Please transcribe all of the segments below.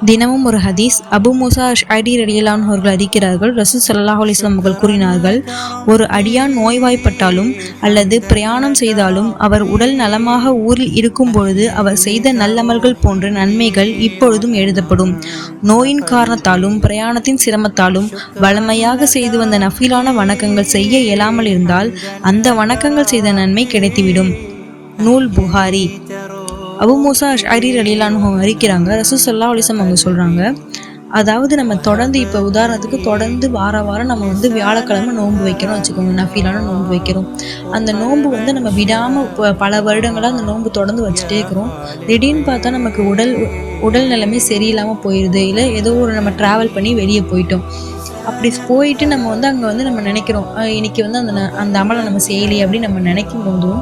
தினமும் ஒரு ஹதீஸ். அபு மூசா அஷ்அரி ரலியல்லாஹு அவர்கள் அறிக்கிறார்கள், ரசூல் ஸல்லல்லாஹு அலைஹி வஸல்லம் அவர்கள் கூறினார்கள், ஒரு அடியான் நோய்வாய்ப்பட்டாலும் அல்லது பிரயாணம் செய்தாலும் அவர் உடல் நலமாக ஊரில் இருக்கும் பொழுது அவர் செய்த நல்லமல்கள் போன்ற நன்மைகள் இப்பொழுதும் எழுதப்படும். நோயின் காரணத்தாலும் பிரயாணத்தின் சிரமத்தாலும் வழமையாக செய்து வந்த நஃபிலான வணக்கங்கள் செய்ய இயலாமல் இருந்தால் அந்த வணக்கங்கள் செய்த நன்மை கிடைத்துவிடும். நூல் புகாரி. அபு மூசா அஷ்அரி ரலியல்லாஹு அன்ஹு அறிக்கிறாங்க, ரசூல் ஸல்லல்லாஹு அலைஹி வஸல்லம் அவங்க சொல்கிறாங்க, அதாவது நம்ம தொடர்ந்து இப்போ உதாரணத்துக்கு தொடர்ந்து வாரம் நம்ம வியாழக்கிழமை நோன்பு வைக்கிறோம் வச்சுக்கோங்க, நஃபீலான நோன்பு வைக்கிறோம். அந்த நோன்பு நம்ம விடாமல் பல வருடங்களாக அந்த நோன்பு தொடர்ந்து வச்சுட்டே இருக்கிறோம். திடீர்னு பார்த்தா நமக்கு உடல் நிலைமை சரியில்லாமல் போயிடுது, இல்லை ஏதோ ஒரு நம்ம ட்ராவல் பண்ணி வெளியே போயிட்டோம். அப்படி போயிட்டு நம்ம அங்கே நம்ம நினைக்கிறோம், இன்னைக்கு அந்த அமலை நம்ம செய்யலையே அப்படின்னு நம்ம நினைக்கும் போதும்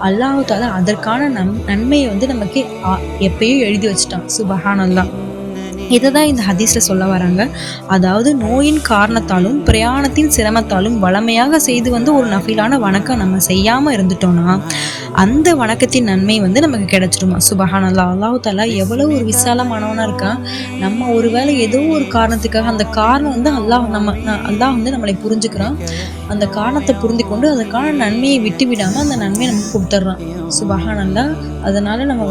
அல்லாஹ் தஆலா அதற்கான நன்மையை நமக்கு எப்பயோ எழுதி வச்சுட்டான். சுபஹானல்லாஹ். இதை தான் இந்த ஹதீஸில் சொல்ல வராங்க. அதாவது நோயின் காரணத்தாலும் பிரயாணத்தின் சிரமத்தாலும் வளமையாக செய்து ஒரு நஃபிலான வணக்கம் நம்ம செய்யாமல் இருந்துட்டோம்னா அந்த வணக்கத்தின் நன்மை நமக்கு கிடைச்சிடுமா. சுபஹானல்லாஹ். அல்லாஹ் தஆலா எவ்வளோ ஒரு விசாலமானவனாக இருக்கான். நம்ம ஒருவேளை ஏதோ ஒரு காரணத்துக்காக அந்த காரணம் அல்லாஹ் நம்மளை புரிஞ்சுக்கிறான். அந்த காரணத்தை புரிந்து கொண்டு அதற்கான நன்மையை விட்டு விடாமல் அந்த நன்மையை நமக்கு கொடுத்துட்றான். சுபஹானல்லாஹ். அதனால நம்ம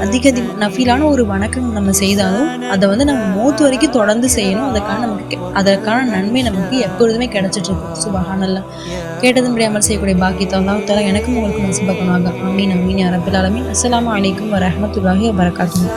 அதிக நஃபிலான ஒரு வணக்கம் நம்ம செய்தாலும் அதை நம்ம மௌத் வரைக்கும் தொடர்ந்து செய்யணும். அதற்கான நன்மை நமக்கு எப்பொழுதுமே கிடைச்சிட்டு இருக்கும். சுபஹானல்லாஹ். கேட்டதும்படி அமல் செய்யக்கூடிய பாக்கியத்தை அல்லாஹ் தஆலா எனக்கும் உங்களுக்கும் நசீபாக்குவானாக. ஆமீன் ஆமீன் யா ரப்பல் ஆலமீன். அஸ்ஸலாமு அலைக்கும் வரஹ்மத்துல்லாஹி வபரகாத்துஹு.